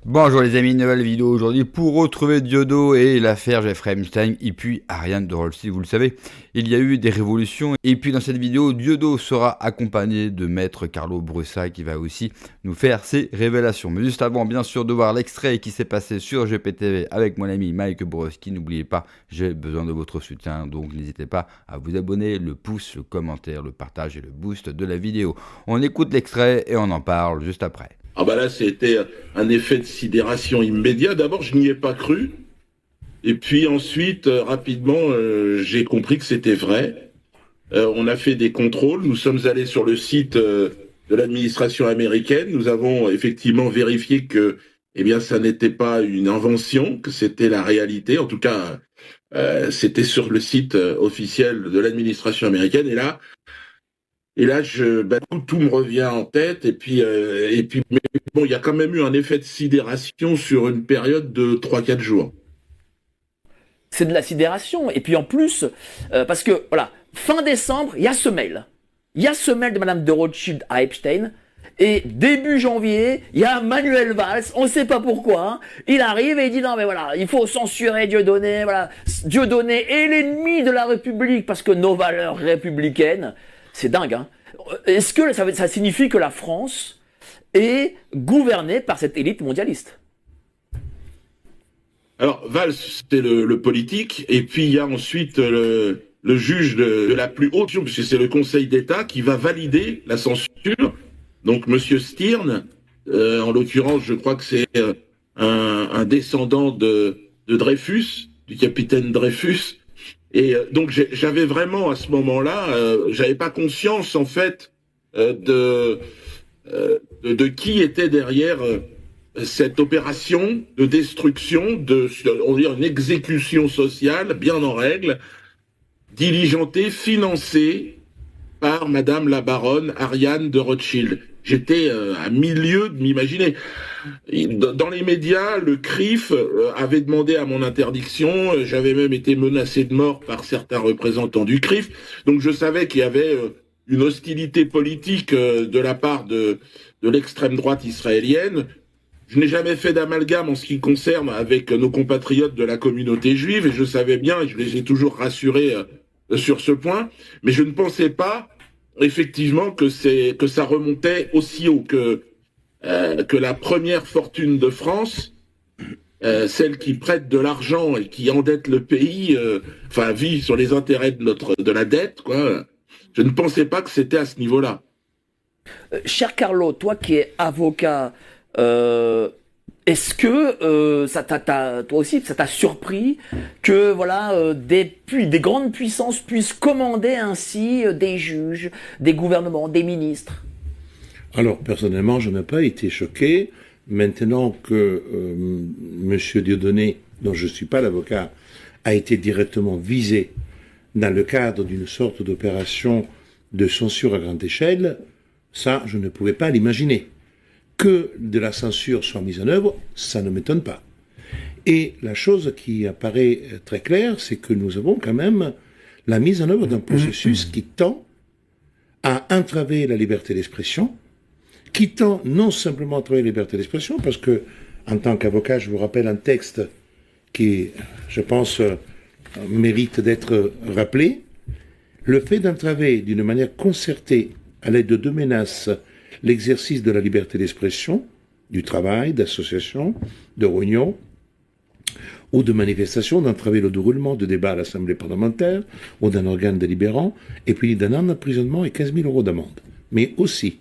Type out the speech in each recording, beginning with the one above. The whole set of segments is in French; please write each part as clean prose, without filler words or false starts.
Bonjour les amis, nouvelle vidéo aujourd'hui pour retrouver Diodo et l'affaire Jeffrey Epstein et puis Ariane de Rolsey. Vous le savez, il y a eu des révolutions et puis dans cette vidéo, Diodo sera accompagné de maître Carlo Brussa qui va aussi nous faire ses révélations. Mais juste avant, bien sûr, de voir l'extrait qui s'est passé sur GPTV avec mon ami Mike Borowski, n'oubliez pas, j'ai besoin de votre soutien, donc n'hésitez pas à vous abonner, le pouce, le commentaire, le partage et le boost de la vidéo. On écoute l'extrait et on en parle juste après. Ah bah là, c'était un effet de sidération immédiat. D'abord, je n'y ai pas cru. Et puis ensuite, rapidement, j'ai compris que c'était vrai. On a fait des contrôles. Nous sommes allés sur le site de l'administration américaine. Nous avons effectivement vérifié que, eh bien, ça n'était pas une invention, que c'était la réalité. En tout cas, c'était sur le site officiel de l'administration américaine. Et là, tout me revient en tête. Mais bon, il y a quand même eu un effet de sidération sur une période de 3-4 jours. C'est de la sidération. Et puis en plus, parce que, voilà, fin décembre, il y a ce mail. Il y a ce mail de Madame de Rothschild à Epstein. Et début janvier, il y a Manuel Valls, on ne sait pas pourquoi, hein, il arrive et il dit non mais voilà, il faut censurer Dieudonné, voilà, Dieudonné est l'ennemi de la République parce que nos valeurs républicaines, c'est dingue, hein. Est-ce que ça signifie que la France est gouvernée par cette élite mondialiste? Alors, Valls, c'est le politique, et puis il y a ensuite le juge de la plus haute, puisque c'est le Conseil d'État qui va valider la censure. Donc, Monsieur Stirn, en l'occurrence, je crois que c'est un descendant de Dreyfus, du capitaine Dreyfus. Et donc, j'avais vraiment, à ce moment-là, j'avais pas conscience, en fait, de qui était derrière cette opération de destruction, on va dire une exécution sociale, bien en règle, diligentée, financée par Madame la baronne Ariane de Rothschild. J'étais à milieu de m'imaginer. Dans les médias, le CRIF avait demandé à mon interdiction. J'avais même été menacé de mort par certains représentants du CRIF. Donc je savais qu'il y avait une hostilité politique de la part de l'extrême droite israélienne. Je n'ai jamais fait d'amalgame en ce qui concerne avec nos compatriotes de la communauté juive, et je savais bien, et je les ai toujours rassurés sur ce point, mais je ne pensais pas effectivement que ça remontait aussi haut que la première fortune de France, celle qui prête de l'argent et qui endette le pays, vit sur les intérêts de la dette, quoi. Je ne pensais pas que c'était à ce niveau-là. Cher Carlo, toi qui es avocat, est-ce que toi aussi, ça t'a surpris que voilà des grandes puissances puissent commander ainsi des juges, des gouvernements, des ministres? Alors personnellement, je n'ai pas été choqué. Maintenant que Monsieur Dieudonné, dont je ne suis pas l'avocat, a été directement visé dans le cadre d'une sorte d'opération de censure à grande échelle, ça, je ne pouvais pas l'imaginer. Que de la censure soit mise en œuvre, ça ne m'étonne pas. Et la chose qui apparaît très claire, c'est que nous avons quand même la mise en œuvre d'un processus qui tend à entraver la liberté d'expression, qui tend non simplement à entraver la liberté d'expression, parce que, en tant qu'avocat, je vous rappelle un texte qui, je pense, mérite d'être rappelé. Le fait d'entraver d'une manière concertée, à l'aide de 2 menaces, l'exercice de la liberté d'expression, du travail, d'association, de réunion, ou de manifestation, d'entraver le déroulement de débats à l'Assemblée parlementaire ou d'un organe délibérant, et puis d'un an d'emprisonnement et 15 000 € d'amende. Mais aussi,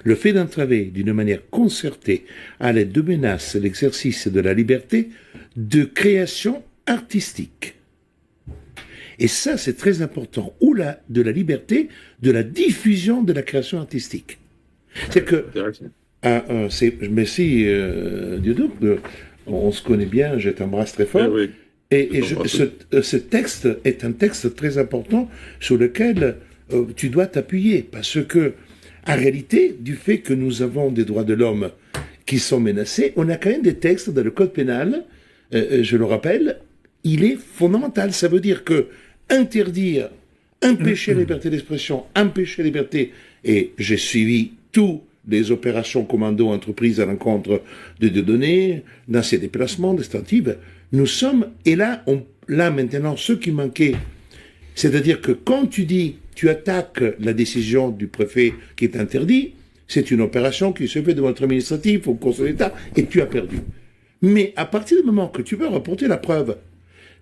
le fait d'entraver d'une manière concertée, à l'aide de menaces, l'exercice de la liberté de création artistique. Et ça, c'est très important. Ou de la liberté de la diffusion de la création artistique. C'est que, merci Diodo, on se connaît bien, je t'embrasse très fort. Oui. Et ce texte est un texte très important sur lequel tu dois t'appuyer, parce que, en réalité, du fait que nous avons des droits de l'homme qui sont menacés, on a quand même des textes dans le code pénal, je le rappelle, il est fondamental. Ça veut dire que empêcher la liberté d'expression, empêcher la liberté, et j'ai suivi tout des opérations commando entreprises à l'encontre de données, dans ses déplacements, des tentatives. Nous sommes, et là, là maintenant, ce qui manquait, c'est-à-dire que quand tu dis, tu attaques la décision du préfet qui est interdit, c'est une opération qui se fait devant votre administratif au Conseil d'État et tu as perdu. Mais à partir du moment que tu peux rapporter la preuve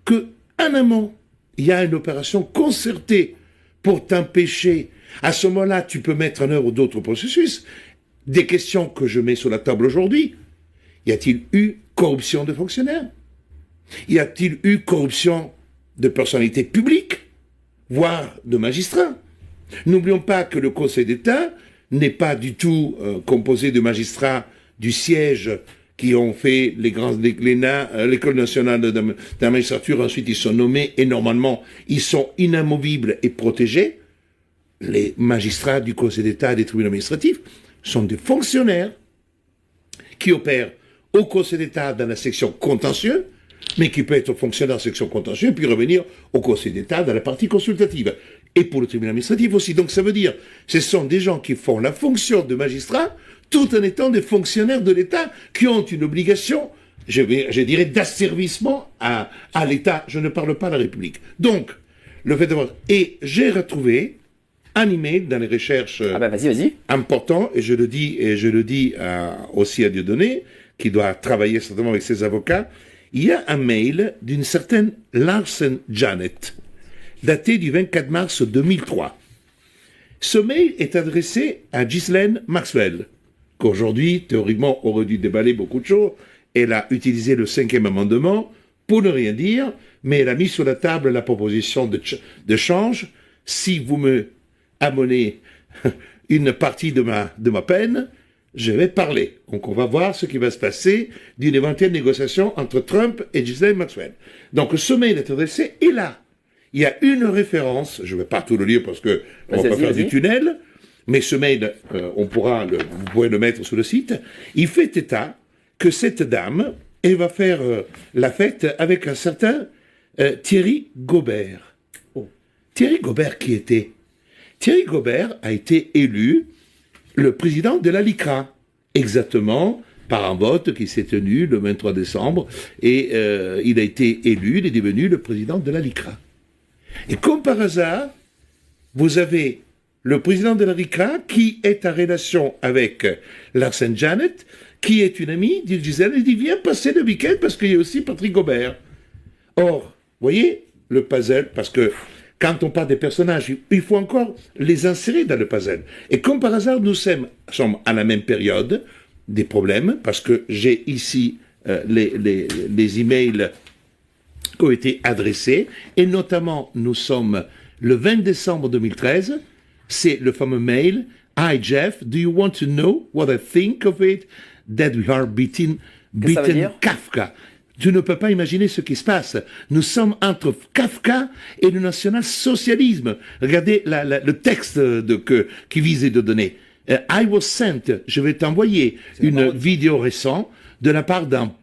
que, en amont, il y a une opération concertée pour t'empêcher, à ce moment-là, tu peux mettre en œuvre d'autres processus. Des questions que je mets sur la table aujourd'hui. Y a-t-il eu corruption de fonctionnaires? Y a-t-il eu corruption de personnalités publiques, voire de magistrats? N'oublions pas que le Conseil d'État n'est pas du tout composé de magistrats du siège qui ont fait l'école nationale de la magistrature, ensuite ils sont nommés et normalement ils sont inamovibles et protégés. Les magistrats du Conseil d'État et des tribunaux administratifs sont des fonctionnaires qui opèrent au Conseil d'État dans la section contentieux, mais qui peut être fonctionnaire en section contentieux, puis revenir au Conseil d'État dans la partie consultative. Et pour le tribunal administratif aussi. Donc ça veut dire, ce sont des gens qui font la fonction de magistrat, tout en étant des fonctionnaires de l'État qui ont une obligation, je dirais, d'asservissement à l'État. Je ne parle pas de la République. Donc, le fait d'avoir... Et j'ai retrouvé un email dans les recherches importants, et je le dis aussi à Dieudonné, qui doit travailler certainement avec ses avocats. Il y a un mail d'une certaine Larsen Janet, daté du 24 mars 2003. Ce mail est adressé à Ghislaine Maxwell, qu'aujourd'hui, théoriquement, aurait dû déballer beaucoup de choses. Elle a utilisé le 5e amendement pour ne rien dire, mais elle a mis sur la table la proposition de change. Si vous me amenez une partie de ma peine, je vais parler. Donc on va voir ce qui va se passer d'une éventuelle négociation entre Trump et Ghislaine Maxwell. Donc ce mail est adressé, et là, il y a une référence, je ne vais pas tout le lire parce que on va pas faire du tunnel, mais ce mail, vous pourrez le mettre sur le site. Il fait état que cette dame, elle va faire la fête avec un certain Thierry Gaubert. Oh. Thierry Gaubert, qui était? Thierry Gaubert a été élu le président de la LICRA, exactement par un vote qui s'est tenu le 23 décembre, et il a été élu, il est devenu le président de la LICRA. Et comme par hasard, vous avez le président de la LICRA qui est en relation avec Larsen Janet, qui est une amie de Gisèle, et dit viens passer le week-end parce qu'il y a aussi Patrick Gaubert. Or, vous voyez le puzzle, parce que quand on parle des personnages, il faut encore les insérer dans le puzzle. Et comme par hasard, nous sommes à la même période des problèmes, parce que j'ai ici les emails qui ont été adressés, et notamment, nous sommes le 20 décembre 2013, c'est le fameux mail « Hi Jeff, do you want to know what I think of it, that we are beating Kafka ?» Tu ne peux pas imaginer ce qui se passe. Nous sommes entre Kafka et le national-socialisme. Regardez le texte qui visait de donner. I was sent, je vais t'envoyer une vidéo récente de la part d'un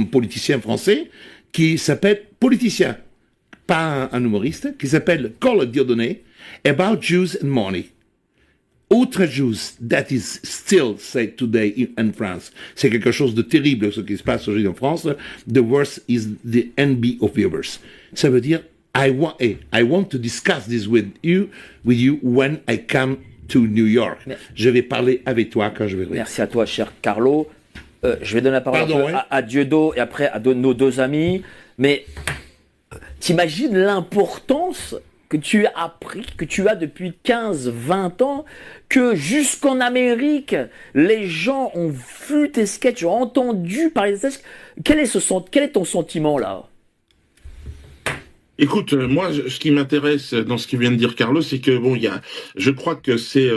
politicien français qui s'appelle politicien, pas un humoriste, qui s'appelle Cole Dieudonné, about Jews and money. Autre Jews, that is still said today in France. C'est quelque chose de terrible ce qui se passe aujourd'hui en France. The worst is the envy of viewers. Ça veut dire, I want to discuss this with you when I come to New York. Je vais parler avec toi quand je vais revenir. Merci à toi, cher Carlo. Je vais donner la parole à Dieudo et après à nos deux amis. Mais t'imagines l'importance que tu as appris, que tu as depuis 15-20 ans, que jusqu'en Amérique, les gens ont vu tes sketchs, ont entendu parler de tes sketchs. Quel est ton sentiment là? Écoute, moi, ce qui m'intéresse dans ce qu'il vient de dire Carlo, c'est que bon, je crois que c'est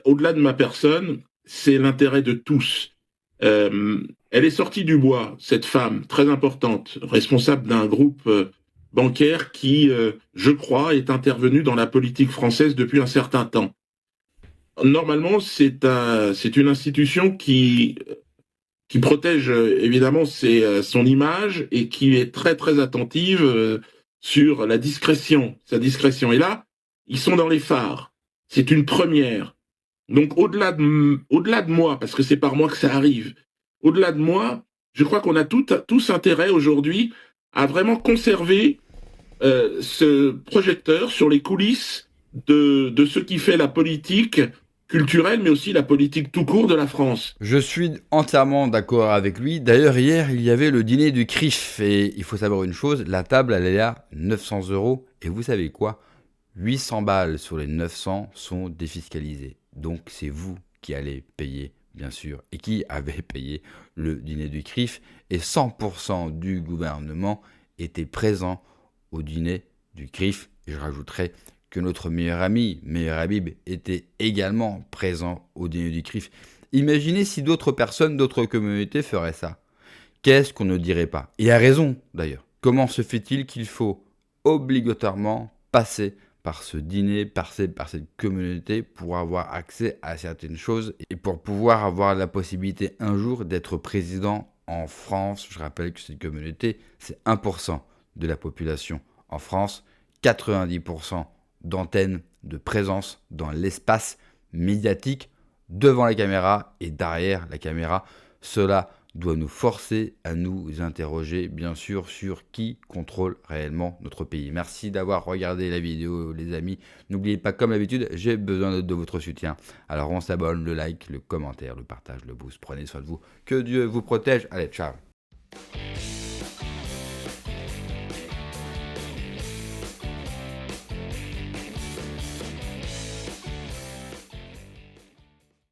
au-delà de ma personne, c'est l'intérêt de tous. Elle est sortie du bois, cette femme très importante, responsable d'un groupe bancaire qui, je crois, est intervenu dans la politique française depuis un certain temps. Normalement, c'est une institution qui protège évidemment son image et qui est très très attentive sur sa discrétion. Et là, ils sont dans les phares. C'est une première. Donc au-delà de moi, parce que c'est par moi que ça arrive, au-delà de moi, je crois qu'on a tous intérêt aujourd'hui à vraiment conserver ce projecteur sur les coulisses de ce qui fait la politique culturelle, mais aussi la politique tout court de la France. Je suis entièrement d'accord avec lui. D'ailleurs, hier, il y avait le dîner du CRIF. Et il faut savoir une chose, la table, elle est à 900 €. Et vous savez quoi? 800 balles sur les 900 sont défiscalisées. Donc, c'est vous qui allez payer, bien sûr, et qui avez payé le dîner du CRIF. Et 100% du gouvernement était présent au dîner du CRIF. Et je rajouterai que notre meilleur ami, Meilleur Habib, était également présent au dîner du CRIF. Imaginez si d'autres personnes, d'autres communautés feraient ça. Qu'est-ce qu'on ne dirait pas? Et à raison, d'ailleurs. Comment se fait-il qu'il faut obligatoirement passer par ce dîner, passer par cette communauté pour avoir accès à certaines choses et pour pouvoir avoir la possibilité un jour d'être président en France? Je rappelle que cette communauté, c'est 1% de la population. En France, 90% d'antennes de présence dans l'espace médiatique devant la caméra et derrière la caméra. Cela doit nous forcer à nous interroger, bien sûr, sur qui contrôle réellement notre pays. Merci d'avoir regardé la vidéo, les amis. N'oubliez pas, comme d'habitude, j'ai besoin de votre soutien. Alors on s'abonne, le like, le commentaire, le partage, le boost. Prenez soin de vous. Que Dieu vous protège. Allez, ciao.